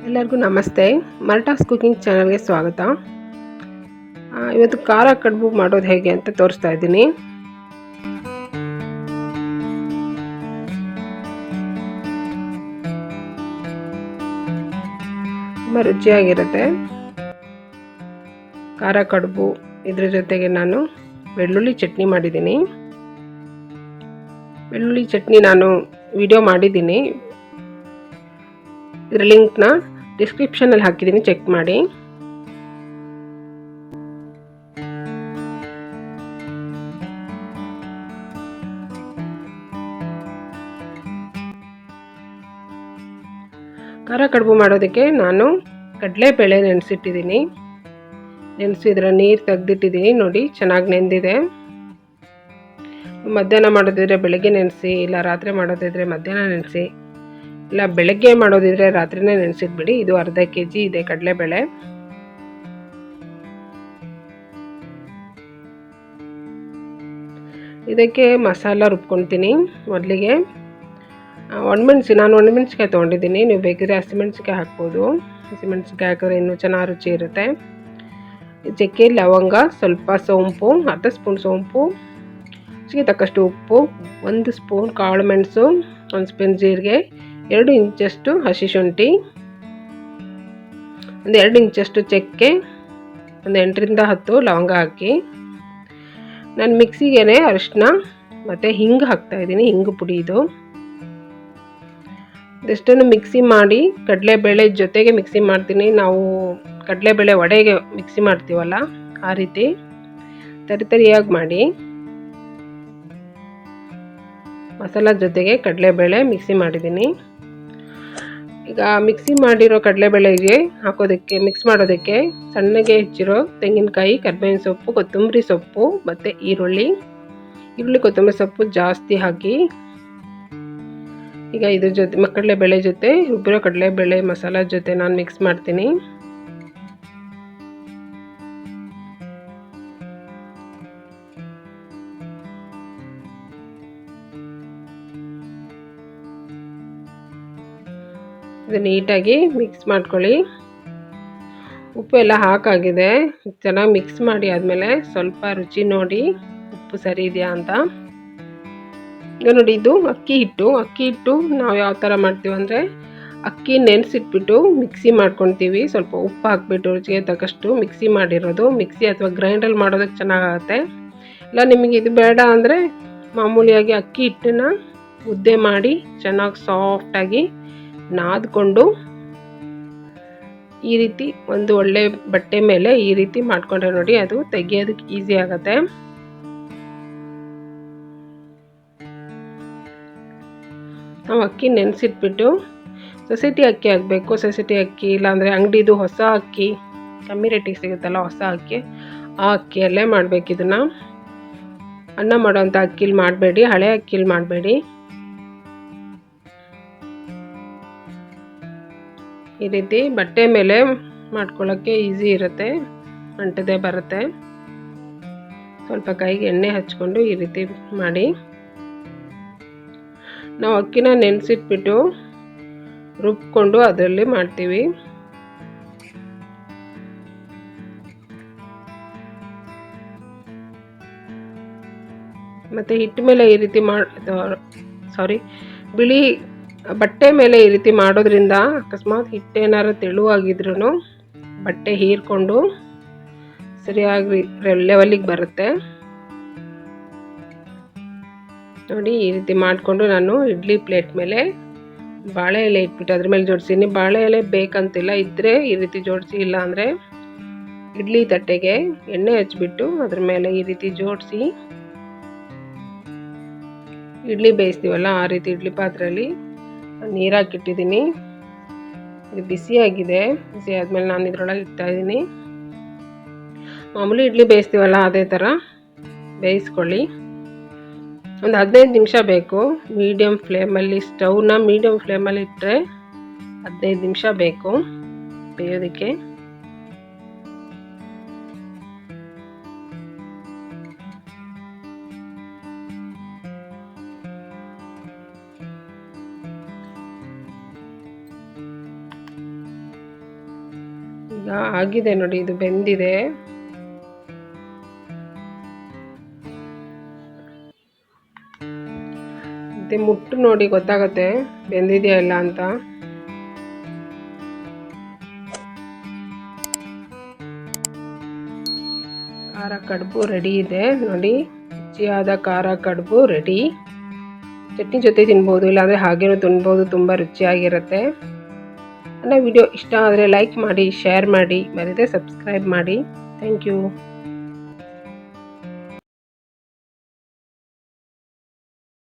ಎಲ್ಲರಿಗೂ ನಮಸ್ತೆ. ಮರಾಠಾಸ್ ಕುಕಿಂಗ್ ಚಾನಲ್ಗೆ ಸ್ವಾಗತ. ಇವತ್ತು ಖಾರ ಕಡುಬು ಮಾಡೋದು ಹೇಗೆ ಅಂತ ತೋರಿಸ್ತಾ ಇದ್ದೀನಿ. ತುಂಬ ರುಚಿಯಾಗಿರುತ್ತೆ ಖಾರ ಕಡುಬು. ಇದ್ರ ಜೊತೆಗೆ ನಾನು ಬೆಳ್ಳುಳ್ಳಿ ಚಟ್ನಿ ಮಾಡಿದ್ದೀನಿ. ಬೆಳ್ಳುಳ್ಳಿ ಚಟ್ನಿ ನಾನು ವಿಡಿಯೋ ಮಾಡಿದ್ದೀನಿ. ಇದರ ಲಿಂಕ್ನ ಡಿಸ್ಕ್ರಿಪ್ಷನಲ್ಲಿ ಹಾಕಿದ್ದೀನಿ, ಚೆಕ್ ಮಾಡಿ. ಖಾರ ಕಡುಬು ಮಾಡೋದಕ್ಕೆ ನಾನು ಕಡಲೆಬೇಳೆ ನೆನೆಸಿಟ್ಟಿದ್ದೀನಿ. ನೆನೆಸಿದ್ರೆ ನೀರು ತೆಗೆದಿಟ್ಟಿದ್ದೀನಿ. ನೋಡಿ, ಚೆನ್ನಾಗಿ ನೆಂದಿದೆ. ಮಧ್ಯಾಹ್ನ ಮಾಡೋದಿದ್ರೆ ಬೆಳಗ್ಗೆ ನೆನೆಸಿ, ಇಲ್ಲ ರಾತ್ರಿ ಮಾಡೋದಿದ್ರೆ ಮಧ್ಯಾಹ್ನ ನೆನೆಸಿ, ಇಲ್ಲ ಬೆಳಗ್ಗೆ ಮಾಡೋದಿದ್ರೆ ರಾತ್ರಿನೇ ನೆನೆಸಿಟ್ಬಿಡಿ. ಇದು ಅರ್ಧ kg ಇದೆ ಕಡಲೆಬೇಳೆ. ಇದಕ್ಕೆ ಮಸಾಲ ರುಬ್ಕೊಳ್ತೀನಿ. ಮೊದಲಿಗೆ ನಾನು ಒಣಮೆಣಸಿಕಾಯಿ ತೊಗೊಂಡಿದ್ದೀನಿ. ನೀವು ಬೇಕಿದ್ರೆ ಹಸಿಮೆಣಸಿಕಾಯಿ ಹಾಕ್ಬೋದು. ಹಸಿಮೆಣಸಿಕಾಯಿ ಹಾಕಿದ್ರೆ ಇನ್ನೂ ಚೆನ್ನಾಗಿ ರುಚಿ ಇರುತ್ತೆ. ಚಕ್ಕೆ, ಲವಂಗ, ಸ್ವಲ್ಪ ಸೋಂಪು, ಅರ್ಧ ಸ್ಪೂನ್ ಸೋಂಪು, ರುಚಿಗೆ ತಕ್ಕಷ್ಟು ಉಪ್ಪು, 1 ಸ್ಪೂನ್ ಕಾಳು ಮೆಣಸು, 1 ಸ್ಪೂನ್ ಜೀರಿಗೆ, 2 ಇಂಚಷ್ಟು ಹಸಿ ಶುಂಠಿ, 2 ಇಂಚಷ್ಟು ಚಕ್ಕೆ, 8 ರಿಂದ 10 ಲವಂಗ ಹಾಕಿ ನಾನು ಮಿಕ್ಸಿಗೆ ಅರಿಶಿನ ಮತ್ತು ಹಿಂಗು ಹಾಕ್ತಾಯಿದ್ದೀನಿ. ಹಿಂಗು ಪುಡಿ ಇದು. ಇದಷ್ಟನ್ನು ಮಿಕ್ಸಿ ಮಾಡಿ ಕಡಲೆಬೇಳೆ ಜೊತೆಗೆ ಮಿಕ್ಸಿ ಮಾಡ್ತೀನಿ. ನಾವು ಕಡಲೆಬೇಳೆ ವಡೆಗೆ ಮಿಕ್ಸಿ ಮಾಡ್ತೀವಲ್ಲ, ಆ ರೀತಿ ತರಿಯಾಗಿ ಮಾಡಿ ಮಸಾಲ ಜೊತೆಗೆ ಕಡಲೆಬೇಳೆ ಮಿಕ್ಸಿ ಮಾಡಿದ್ದೀನಿ. ಈಗ ಮಿಕ್ಸಿ ಮಾಡಿರೋ ಕಡಲೆಬೇಳೆಗೆ ಹಾಕೋದಕ್ಕೆ, ಮಿಕ್ಸ್ ಮಾಡೋದಕ್ಕೆ ಸಣ್ಣಗೆ ಹೆಚ್ಚಿರೋ ತೆಂಗಿನಕಾಯಿ, ಕರಿಬೇವಿನ ಸೊಪ್ಪು, ಕೊತ್ತಂಬರಿ ಸೊಪ್ಪು ಮತ್ತು ಈರುಳ್ಳಿ, ಕೊತ್ತಂಬರಿ ಸೊಪ್ಪು ಜಾಸ್ತಿ ಹಾಕಿ ಈಗ ಇದ್ರ ಜೊತೆ ಕಡಲೆಬೇಳೆ ಜೊತೆ ರುಬ್ಬಿರೋ ಕಡಲೆಬೇಳೆ ಮಸಾಲ ಜೊತೆ ನಾನು ಮಿಕ್ಸ್ ಮಾಡ್ತೀನಿ. ಇದು ನೀಟಾಗಿ ಮಿಕ್ಸ್ ಮಾಡ್ಕೊಳ್ಳಿ. ಉಪ್ಪು ಎಲ್ಲ ಹಾಕಾಗಿದೆ. ಚೆನ್ನಾಗಿ ಮಿಕ್ಸ್ ಮಾಡಿ ಆದಮೇಲೆ ಸ್ವಲ್ಪ ರುಚಿ ನೋಡಿ ಉಪ್ಪು ಸರಿ ಇದೆಯಾ ಅಂತ. ಈಗ ನೋಡಿ, ಇದು ಅಕ್ಕಿ ಹಿಟ್ಟು ನಾವು ಯಾವ ಥರ ಮಾಡ್ತೀವಿ ಅಂದರೆ, ಅಕ್ಕಿ ನೆನೆಸಿಟ್ಬಿಟ್ಟು ಮಿಕ್ಸಿ ಮಾಡ್ಕೊತೀವಿ. ಸ್ವಲ್ಪ ಉಪ್ಪು ಹಾಕ್ಬಿಟ್ಟು ರುಚಿಗೆ ತಕ್ಕಷ್ಟು ಮಿಕ್ಸಿ ಮಾಡಿರೋದು. ಮಿಕ್ಸಿ ಅಥವಾ ಗ್ರೈಂಡಲ್ಲಿ ಮಾಡೋದಕ್ಕೆ ಚೆನ್ನಾಗಾಗುತ್ತೆ. ಇಲ್ಲ ನಿಮಗೆ ಇದು ಬೇಡ ಅಂದರೆ ಮಾಮೂಲಿಯಾಗಿ ಅಕ್ಕಿ ಹಿಟ್ಟನ್ನು ಮುದ್ದೆ ಮಾಡಿ ಚೆನ್ನಾಗಿ ಸಾಫ್ಟಾಗಿ ನಾದ್ಕೊಂಡು ಈ ರೀತಿ ಒಂದು ಒಳ್ಳೆ ಬಟ್ಟೆ ಮೇಲೆ ಈ ರೀತಿ ಮಾಡ್ಕೊಂಡ್ರೆ ನೋಡಿ, ಅದು ತೆಗಿಯೋದಕ್ಕೆ ಈಸಿ ಆಗುತ್ತೆ. ನಾವು ಅಕ್ಕಿ ನೆನೆಸಿಟ್ಬಿಟ್ಟು ಸೊಸೈಟಿ ಅಕ್ಕಿ ಹಾಕಬೇಕು. ಸೊಸೈಟಿ ಅಕ್ಕಿ ಇಲ್ಲಾಂದರೆ ಅಂಗಡಿದು ಹೊಸ ಅಕ್ಕಿ ಕಮ್ಮಿ ರೇಟಿಗೆ ಸಿಗುತ್ತಲ್ಲ, ಹೊಸ ಅಕ್ಕಿ, ಆ ಅಕ್ಕಿಯಲ್ಲೇ ಮಾಡಬೇಕು. ಇದನ್ನು ಅನ್ನ ಮಾಡೋವಂಥ ಅಕ್ಕಿಲಿ ಮಾಡಬೇಡಿ, ಹಳೆ ಅಕ್ಕಿಲಿ ಮಾಡಬೇಡಿ. ಈ ರೀತಿ ಬಟ್ಟೆ ಮೇಲೆ ಮಾಡ್ಕೊಳ್ಳೋಕ್ಕೆ ಈಸಿ ಇರುತ್ತೆ, ಅಂಟದೆ ಬರುತ್ತೆ. ಸ್ವಲ್ಪ ಕೈಗೆ ಎಣ್ಣೆ ಹಚ್ಕೊಂಡು ಈ ರೀತಿ ಮಾಡಿ. ನಾವು ಅಕ್ಕಿನ ನೆನೆಸಿಟ್ಬಿಟ್ಟು ರುಬ್ಕೊಂಡು ಅದರಲ್ಲಿ ಮಾಡ್ತೀವಿ. ಮತ್ತು ಹಿಟ್ಟು ಮೇಲೆ ಈ ರೀತಿ ಬಿಳಿ ಬಟ್ಟೆ ಮೇಲೆ ಈ ರೀತಿ ಮಾಡೋದ್ರಿಂದ ಅಕಸ್ಮಾತ್ ಹಿಟ್ಟೇನಾರು ತೆಳುವಾಗಿದ್ರೂ ಬಟ್ಟೆ ಹೀರ್ಕೊಂಡು ಸರಿಯಾಗಿ ಲೆವೆಲಿಗೆ ಬರುತ್ತೆ. ನೋಡಿ, ಈ ರೀತಿ ಮಾಡಿಕೊಂಡು ನಾನು ಇಡ್ಲಿ ಪ್ಲೇಟ್ ಮೇಲೆ ಬಾಳೆ ಎಲೆ ಇಟ್ಬಿಟ್ಟು ಅದ್ರ ಮೇಲೆ ಜೋಡಿಸಿನಿ. ಬಾಳೆ ಎಲೆ ಬೇಕಂತಿಲ್ಲ, ಇದ್ದರೆ ಈ ರೀತಿ ಜೋಡಿಸಿ, ಇಲ್ಲ ಅಂದರೆ ಇಡ್ಲಿ ತಟ್ಟೆಗೆ ಎಣ್ಣೆ ಹಚ್ಬಿಟ್ಟು ಅದ್ರ ಮೇಲೆ ಈ ರೀತಿ ಜೋಡಿಸಿ ಇಡ್ಲಿ ಬೇಯಿಸ್ತೀವಲ್ಲ, ಆ ರೀತಿ ಇಡ್ಲಿ ಪಾತ್ರೆಯಲ್ಲಿ ನೀರು ಹಾಕಿಟ್ಟಿದ್ದೀನಿ. ಇದು ಬಿಸಿಯಾಗಿದೆ. ಬಿಸಿ ಆದಮೇಲೆ ನಾನು ಇದರೊಳಗೆ ಇಡ್ತಾಯಿದ್ದೀನಿ. ಮಾಮೂಲಿ ಇಡ್ಲಿ ಬೇಯಿಸ್ತೀವಲ್ಲ, ಅದೇ ಥರ ಬೇಯಿಸ್ಕೊಳ್ಳಿ. ಒಂದು 15 ನಿಮಿಷ ಬೇಕು. ಮೀಡಿಯಮ್ ಫ್ಲೇಮಲ್ಲಿ, ಸ್ಟವ್ನ ಮೀಡಿಯಮ್ ಫ್ಲೇಮಲ್ಲಿ ಇಟ್ಟರೆ 15 ನಿಮಿಷ ಬೇಕು ಬೇಯೋದಕ್ಕೆ. ಈಗ ಆಗಿದೆ ನೋಡಿ, ಇದು ಬೆಂದಿದೆ. ಮತ್ತೆ ಮುಟ್ಟು ನೋಡಿ ಗೊತ್ತಾಗುತ್ತೆ ಬೆಂದಿದೆಯಾ ಇಲ್ಲ ಅಂತ. ಖಾರ ಕಡುಬು ರೆಡಿ ಇದೆ ನೋಡಿ. ರುಚಿಯಾದ ಖಾರ ಕಡುಬು ರೆಡಿ. ಚಟ್ನಿ ಜೊತೆ ತಿನ್ಬೋದು, ಇಲ್ಲಾಂದರೆ ಹಾಗೇನೂ ತಿನ್ಬೋದು. ತುಂಬ ರುಚಿಯಾಗಿರುತ್ತೆ. ನನ್ನ ವಿಡಿಯೋ ಇಷ್ಟ ಆದರೆ ಲೈಕ್ ಮಾಡಿ, ಶೇರ್ ಮಾಡಿ, ಮರೆಯದೆ ಸಬ್ಸ್ಕ್ರೈಬ್ ಮಾಡಿ. Thank you.